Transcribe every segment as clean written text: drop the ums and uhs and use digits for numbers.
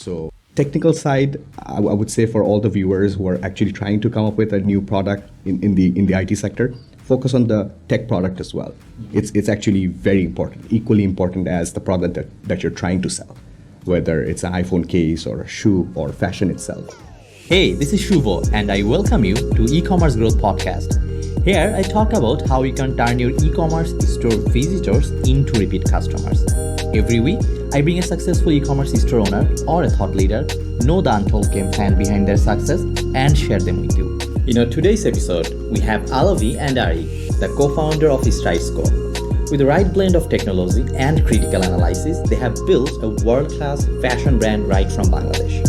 So technical side, I would say for all the viewers who are actually trying to come up with a new product in the IT sector, focus on the tech product as well. It's actually very important, equally important as the product that you're trying to sell, whether it's an iPhone case or a shoe or fashion itself. Hey, this is Shuvo, and I welcome you to eCommerce Growth Podcast. Here, I talk about how you can turn your e-commerce store visitors into repeat customers. Every week, I bring a successful e-commerce store owner or a thought leader, know the untold game plan behind their success, and share them with you. In our today's episode, we have Alavi and Ari, the co-founder of Stridesco. With the right blend of technology and critical analysis, they have built a world-class fashion brand right from Bangladesh.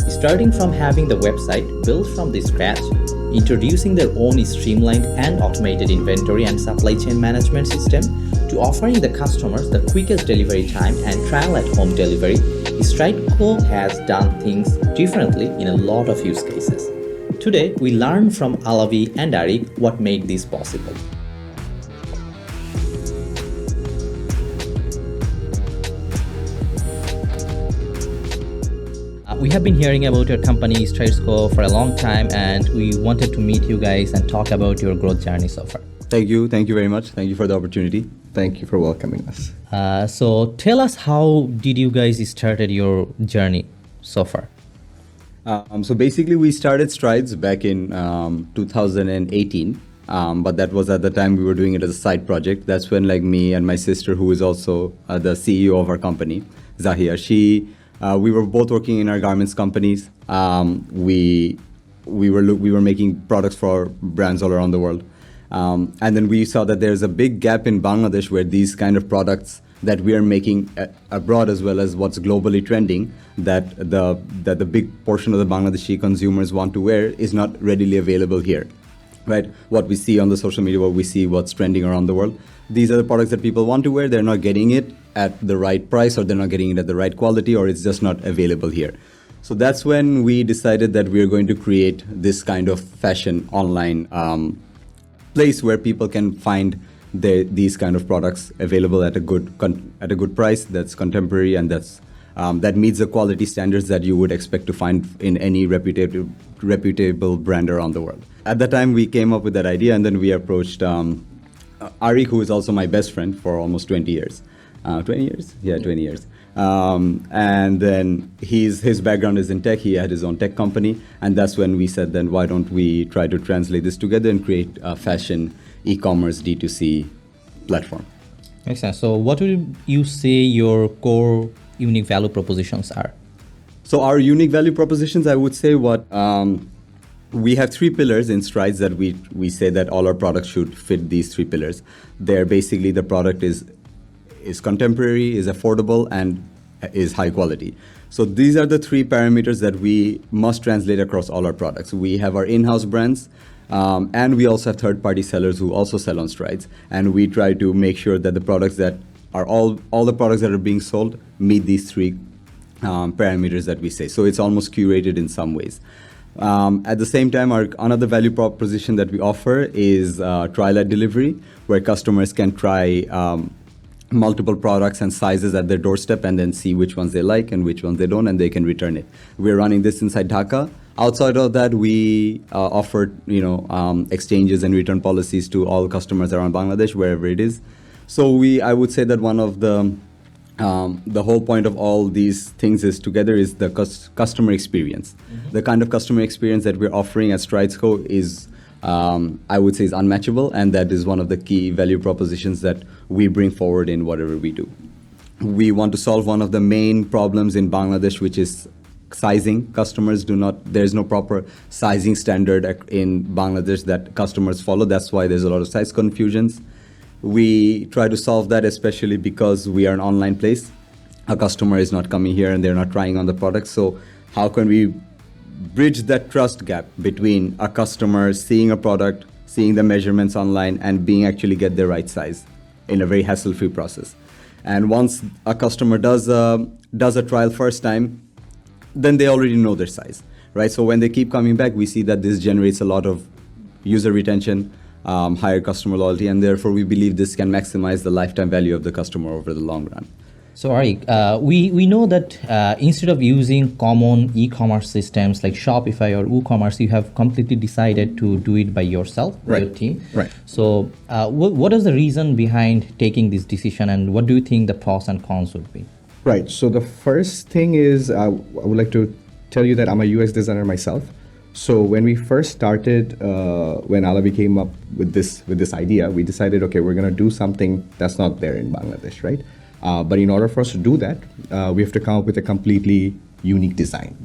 Starting from having the website built from the scratch, introducing their own streamlined and automated inventory and supply chain management system, to offering the customers the quickest delivery time and trial at home delivery, Stridesco has done things differently in a lot of use cases. Today, we learn from Alavi and Ari what made this possible. We have been hearing about your company, Stridesco, for a long time, and we wanted to meet you guys and talk about your growth journey so far. Thank you very much. Thank you for the opportunity. Thank you for welcoming us. So tell us, how did you guys started your journey so far? So basically, we started Strides back in 2018, but that was at the time we were doing it as a side project. That's when, like, me and my sister, who is also the CEO of our company, Zahia, we were both working in our garments companies. We were making products for brands all around the world, and then we saw that there's a big gap in Bangladesh where these kind of products that we are making abroad, as well as what's globally trending, that the big portion of the Bangladeshi consumers want to wear, is not readily available here. Right? What we see on the social media, what we see, what's trending around the world, these are the products that people want to wear. They're not getting it at the right price, or they're not getting it at the right quality, or it's just not available here. So that's when we decided that we are going to create this kind of fashion online place where people can find these kind of products available at a good price, that's contemporary, and that meets the quality standards that you would expect to find in any reputable brand around the world. At the time, we came up with that idea, and then we approached Ari, who is also my best friend for almost 20 years. 20 years? Yeah, 20 years. And then his background is in tech. He had his own tech company. And that's when we said, then why don't we try to translate this together and create a fashion e-commerce D2C platform. Makes sense. So what would you say your core unique value propositions are? So our unique value propositions, I would say we have three pillars in Strides that we say that all our products should fit these three pillars. They're basically, the product is contemporary, is affordable, and is high quality. So these are the three parameters that we must translate across all our products. We have our in-house brands, and we also have third-party sellers who also sell on Strides. And we try to make sure that the products that are all the products that are being sold meet these three parameters that we say. So it's almost curated in some ways. At the same time, another value proposition that we offer is trial at delivery, where customers can try multiple products and sizes at their doorstep and then see which ones they like and which ones they don't, and they can return it. We're running this inside Dhaka. Outside of that, we offer exchanges and return policies to all customers around Bangladesh, wherever it is. So I would say that one of the whole point of all these things is the customer experience. Mm-hmm. The kind of customer experience that we're offering at Stridesco is, I would say, is unmatchable, and that is one of the key value propositions that we bring forward in whatever we do. We want to solve one of the main problems in Bangladesh, which is sizing. There's no proper sizing standard in Bangladesh that customers follow. That's why there's a lot of size confusions. We try to solve that, especially because we are an online place. A customer is not coming here and they're not trying on the product. So how can we bridge that trust gap between a customer seeing a product, seeing the measurements online, and being actually get the right size in a very hassle-free process? And once a customer does a trial first time, then they already know their size, right? So when they keep coming back, we see that this generates a lot of user retention, higher customer loyalty, and therefore we believe this can maximize the lifetime value of the customer over the long run. So, Arik, we know that instead of using common e-commerce systems like Shopify or WooCommerce, you have completely decided to do it by yourself, Right. your team. Right. So, what is the reason behind taking this decision, and what do you think the pros and cons would be? Right. So the first thing is I would like to tell you that I'm a UX designer myself. So when we first started, when Alavi came up with this idea, we decided, okay, we're going to do something that's not there in Bangladesh, right? But in order for us to do that, we have to come up with a completely unique design.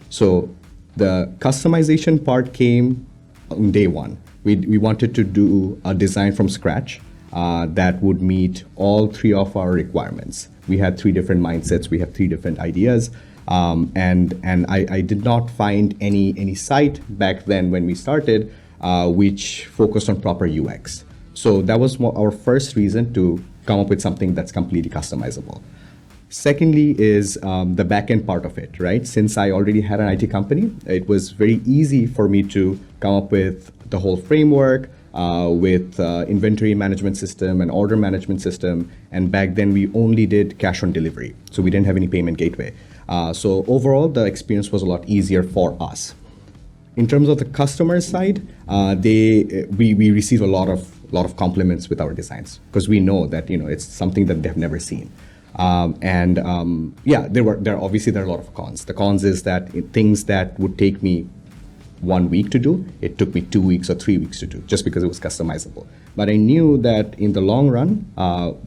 So the customization part came on day one. We wanted to do a design from scratch that would meet all three of our requirements. We had three different mindsets. We had three different ideas. And I did not find any site back then when we started which focused on proper UX. So that was our first reason to come up with something that's completely customizable. Secondly is the backend part of it, right? Since I already had an IT company, it was very easy for me to come up with the whole framework, with inventory management system and order management system. And back then we only did cash on delivery. So we didn't have any payment gateway. So overall, the experience was a lot easier for us. In terms of the customer side, we receive a lot of compliments with our designs because we know that it's something that they've never seen. There are a lot of cons. The cons is that things that would take me 1 week to do, it took me 2 weeks or 3 weeks to do just because it was customizable. But I knew that in the long run,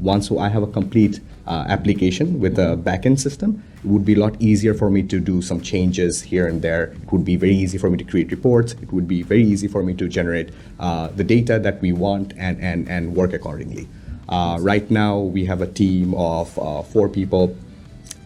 once I have a complete application with a backend system, it would be a lot easier for me to do some changes here and there. It would be very easy for me to create reports. It would be very easy for me to generate the data that we want and work accordingly. Right now, we have a team of 4 people,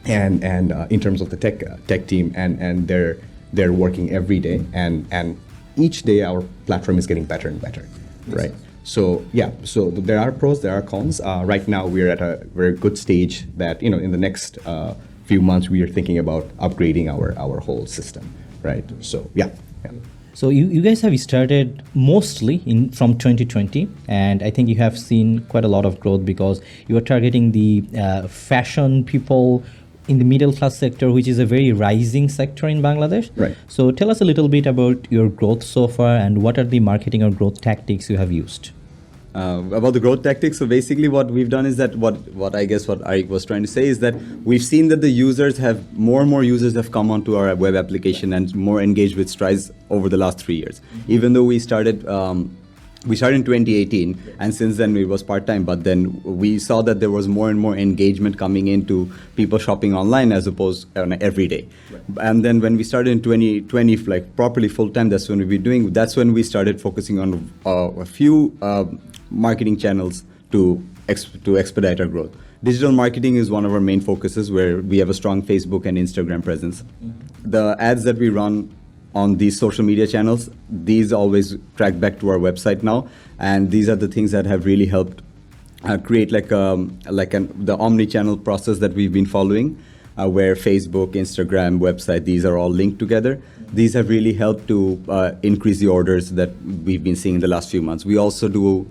and in terms of the tech team, and they're working every day, and each day our platform is getting better and better, right? So there are pros, there are cons. Right now we're at a very good stage that in the next few months we are thinking about upgrading our whole system, right? So yeah. So you guys have started mostly from 2020, and I think you have seen quite a lot of growth because you are targeting the fashion people in the middle class sector, which is a very rising sector in Bangladesh. Right. So tell us a little bit about your growth so far and what are the marketing or growth tactics you have used. About the growth tactics, so basically what we've done is that what Arik was trying to say is that we've seen that the users have more and more users have come onto our web application and more engaged with Strides over the last 3 years. Even though we started in 2018, and since then it was part-time, but then we saw that there was more and more engagement coming into people shopping online as opposed every day. Right. And then when we started in 2020, like properly full-time, that's when we started focusing on a few marketing channels to expedite our growth. Digital marketing is one of our main focuses, where we have a strong Facebook and Instagram presence. Mm-hmm. The ads that we run on these social media channels, these always track back to our website now, and these are the things that have really helped create the omni-channel process that we've been following, where Facebook, Instagram, website, these are all linked together. These have really helped to increase the orders that we've been seeing in the last few months. We also do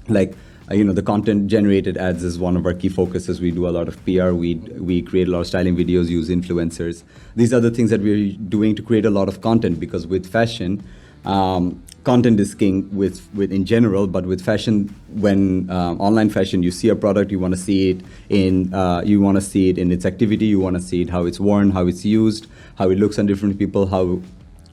the content generated ads is one of our key focuses. We do a lot of PR. We create a lot of styling videos, use influencers. These are the things that we're doing to create a lot of content, because with fashion, content is king with in general, but with fashion, when online fashion, you see a product, you want to see it in its activity, you want to see it how it's worn, how it's used, how it looks on different people,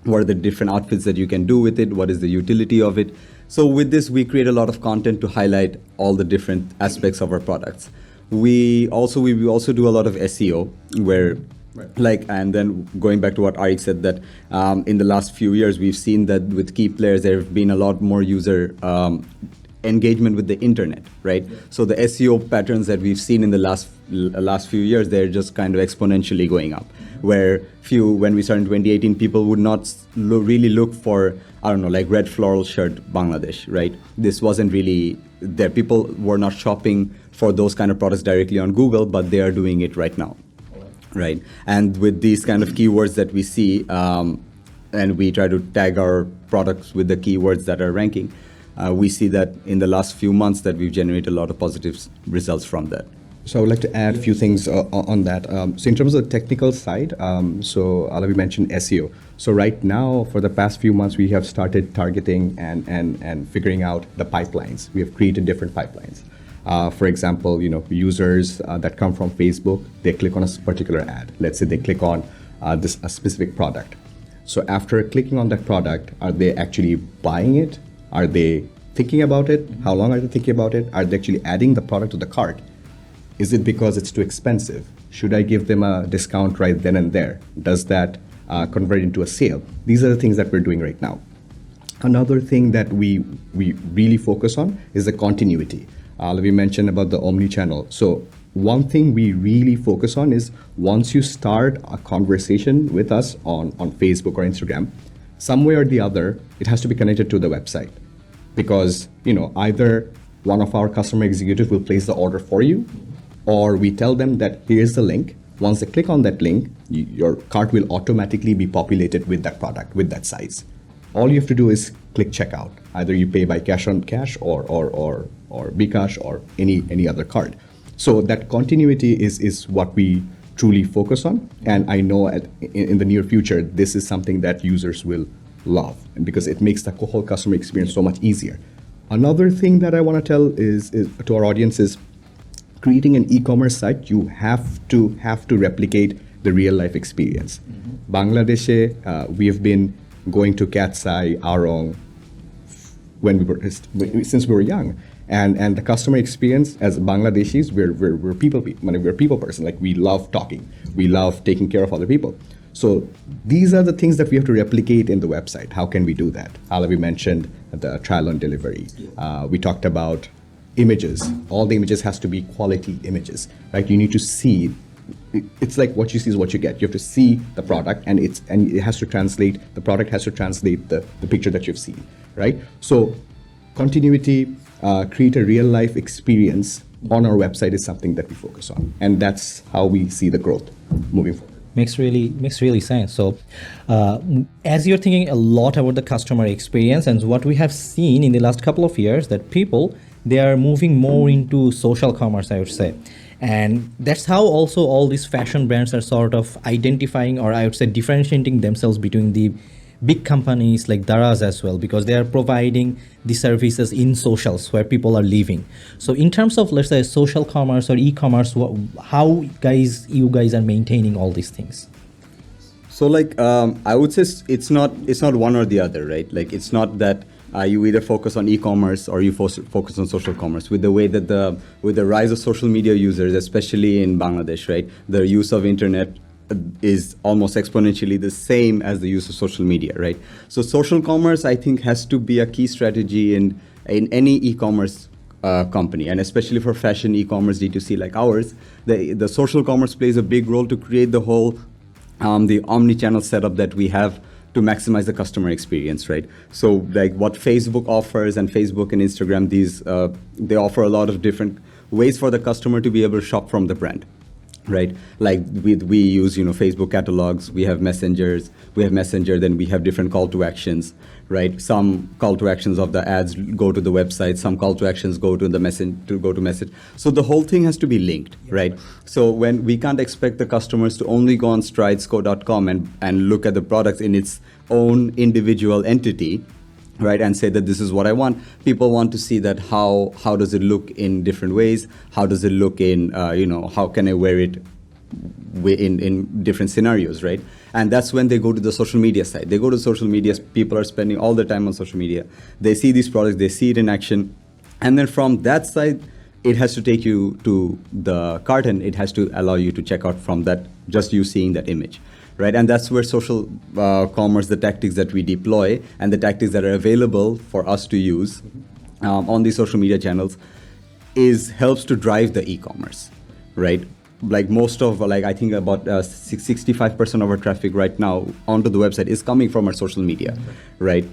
what are the different outfits that you can do with it, what is the utility of it. So with this, we create a lot of content to highlight all the different aspects of our products. We also do a lot of SEO, where and then going back to what Arik said, that in the last few years, we've seen that with key players, there have been a lot more user engagement with the internet, right? Yeah. So the SEO patterns that we've seen in the last few years, they're just kind of exponentially going up. Where when we started in 2018, people would not really look for, red floral shirt Bangladesh, right? This wasn't really there. People were not shopping for those kind of products directly on Google, but they are doing it right now. Right, and with these kind of keywords that we see, and we try to tag our products with the keywords that are ranking, we see that in the last few months that we've generated a lot of positive results from that. So I would like to add a few things on that. So in terms of the technical side, so Alavi mentioned SEO. So right now, for the past few months, we have started targeting and figuring out the pipelines. We have created different pipelines. For example, users that come from Facebook, they click on a particular ad. Let's say they click on a specific product. So after clicking on that product, are they actually buying it? Are they thinking about it? How long are they thinking about it? Are they actually adding the product to the cart? Is it because it's too expensive? Should I give them a discount right then and there? Does that convert into a sale? These are the things that we're doing right now. Another thing that we really focus on is the continuity. We mentioned about the omni-channel. So one thing we really focus on is once you start a conversation with us on Facebook or Instagram, some way or the other, it has to be connected to the website. Because either one of our customer executives will place the order for you, or we tell them that here's the link. Once they click on that link, your cart will automatically be populated with that product, with that size. All you have to do is click checkout. Either you pay by cash on cash or Bcash or any other card. So that continuity is what we truly focus on. And I know in the near future, this is something that users will love, and because it makes the whole customer experience so much easier. Another thing that I want to tell is to our audience is creating an e-commerce site, you have to replicate the real life experience. Bangladesh, we have been going to Katsai, Arong since we were young, and the customer experience as Bangladeshis, we're people person. Like, we love talking, we love taking care of other people. So these are the things that we have to replicate in the website. How can we do that? Alavi mentioned the trial on delivery. We talked about images. All the images has to be quality images, right? You need to see. It's like what you see is what you get. You have to see the product, and it has to translate. The product has to translate the picture that you've seen, right? So continuity, create a real life experience on our website is something that we focus on, and that's how we see the growth moving forward. Makes really sense. So as you're thinking a lot about the customer experience, and what we have seen in the last couple of years, that people, they are moving more into social commerce, I would say. And that's how also all these fashion brands are sort of identifying, or I would say differentiating themselves between the big companies like Daraz as well, because they are providing the services in socials where people are living. So in terms of, let's say, social commerce or e-commerce, how you guys are maintaining all these things? So I would say it's not one or the other, right? Like, it's not that you either focus on e-commerce or you focus on social commerce. With the way that with the rise of social media users, especially in Bangladesh, right, the use of internet is almost exponentially the same as the use of social media, right? So social commerce, I think, has to be a key strategy in any e-commerce company, and especially for fashion e-commerce D2C like ours. The social commerce plays a big role to create the whole the omni-channel setup that we have to maximize the customer experience, right? So like what Facebook offers, and Facebook and Instagram, they offer a lot of different ways for the customer to be able to shop from the brand, right? Like we use Facebook catalogs, we have Messenger, then we have different call to actions, right? Some call to actions of the ads go to the website, some call to actions go to the message. So the whole thing has to be linked, right? So when we can't expect the customers to only go on stridesco.com and look at the products in its own individual entity, right, and say that this is what I want. People want to see that how does it look in different ways? How does it look in how can I wear it in different scenarios, right? And that's when they go to the social media side. They go to social media. People are spending all the time on social media. They see these products, they see it in action, and then from that side, it has to take you to the cart, and it has to allow you to check out from that, just you seeing that image. Right, and that's where social commerce, the tactics that we deploy and the tactics that are available for us to use on these social media channels helps to drive the e-commerce, right? Like I think about 65% of our traffic right now onto the website is coming from our social media, right?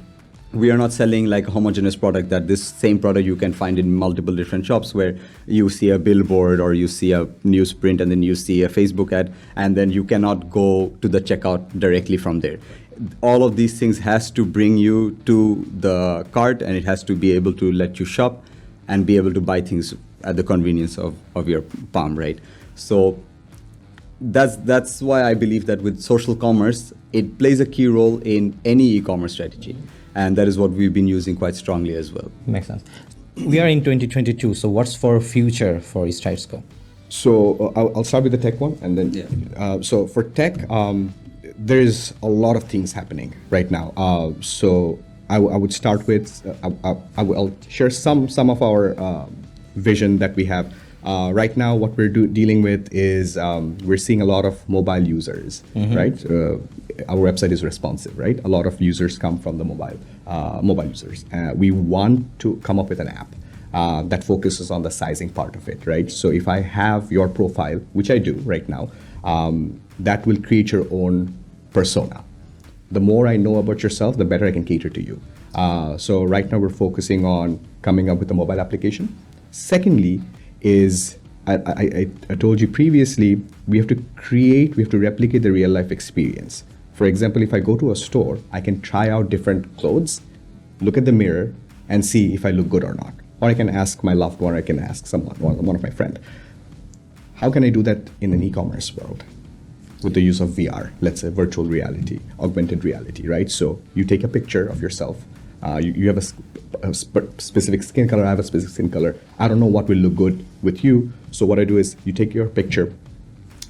We are not selling like a homogeneous product, that this same product you can find in multiple different shops, where you see a billboard or you see a newsprint and then you see a Facebook ad, and then you cannot go to the checkout directly from there. All of these things has to bring you to the cart, and it has to be able to let you shop and be able to buy things at the convenience of your palm, right? So that's why I believe that with social commerce, it plays a key role in any e-commerce strategy. And that is what we've been using quite strongly as well. Makes sense. We are in 2022, so what's for future for Stridesco? So I'll start with the tech one, and then so for tech, there's a lot of things happening right now. So I would start with I'll share some of our vision that we have. Right now, what we're dealing with is we're seeing a lot of mobile users, right? Our website is responsive, right? A lot of users come from the mobile users. We want to come up with an app that focuses on the sizing part of it, right? So if I have your profile, which I do right now, that will create your own persona. The more I know about yourself, the better I can cater to you. So right now we're focusing on coming up with a mobile application. Secondly, is I told you previously, we have to replicate the real life experience. For example, if I go to a store, I can try out different clothes, look at the mirror, and see if I look good or not. Or I can ask my loved one, or I can ask someone, one of my friends. How can I do that in an e-commerce world? With the use of VR, let's say virtual reality, augmented reality, right? So you take a picture of yourself. You have a specific skin color, I have a specific skin color. I don't know what will look good with you. So what I do is you take your picture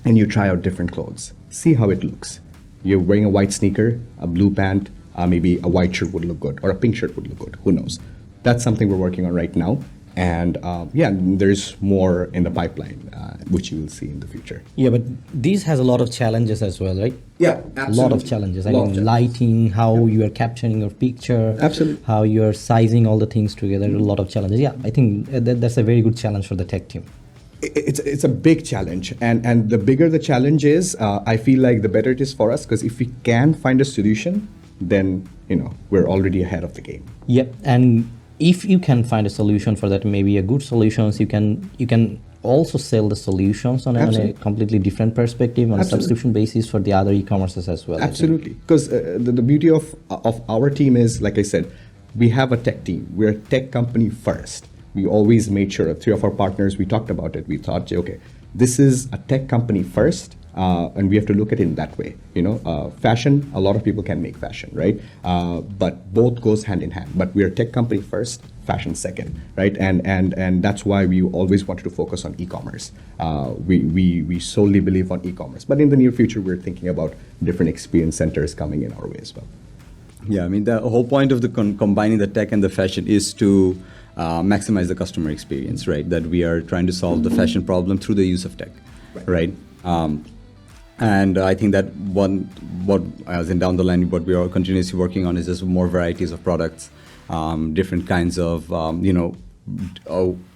and you try out different clothes. See how it looks. You're wearing a white sneaker, a blue pant, maybe a white shirt would look good, or a pink shirt would look good, who knows? That's something we're working on right now. And there's more in the pipeline, which you will see in the future. Yeah, but this has a lot of challenges as well, right? Yeah, absolutely. A lot of challenges. Lighting, how you are capturing your picture. Absolutely. How you are sizing all the things together. A lot of challenges. Yeah, I think that's a very good challenge for the tech team. It's a big challenge, and the bigger the challenge is, I feel like the better it is for us, because if we can find a solution, then we're already ahead of the game. Yep, and if you can find a solution for that, maybe a good solutions, you can also sell the solutions on a completely different perspective, on a subscription basis for the other e-commerces as well. Absolutely, because the beauty of our team is, like I said, we have a tech team. We're a tech company first. We always made sure, 3 of our partners, we talked about it. We thought, okay, this is a tech company first, and we have to look at it in that way. Fashion, a lot of people can make fashion, right? But both goes hand in hand. But we're a tech company first, fashion second, right? And that's why we always wanted to focus on e-commerce. We solely believe on e-commerce. But in the near future, we're thinking about different experience centers coming in our way as well. Yeah, I mean, the whole point of the combining the tech and the fashion is to maximize the customer experience, right? That we are trying to solve the fashion problem through the use of tech, right? And I think that as in down the line, what we are continuously working on is just more varieties of products, different kinds of,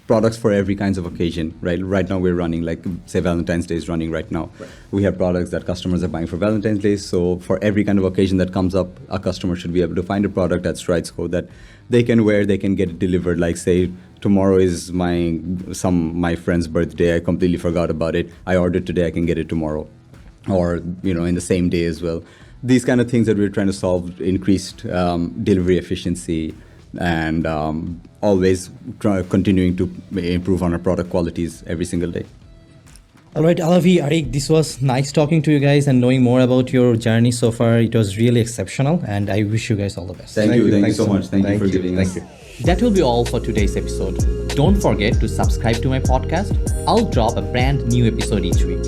products for every kinds of occasion, right? Right now we're running, like, say Valentine's Day is running right now. Right. We have products that customers are buying for Valentine's Day. So for every kind of occasion that comes up, a customer should be able to find a product at Stridesco that they can wear, they can get it delivered. Like, say, tomorrow is my friend's birthday. I completely forgot about it. I ordered today, I can get it tomorrow. Or, in the same day as well. These kind of things that we're trying to solve, increased delivery efficiency, and always continuing to improve on our product qualities every single day. All right, Alavi, Arik, this was nice talking to you guys and knowing more about your journey so far. It was really exceptional, and I wish you guys all the best. Thank you so much. Thank you for giving us. That will be all for today's episode. Don't forget to subscribe to my podcast. I'll drop a brand new episode each week.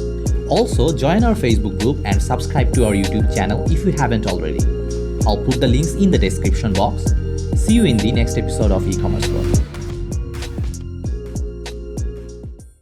Also, join our Facebook group and subscribe to our YouTube channel if you haven't already. I'll put the links in the description box. See you in the next episode of eCommerce World.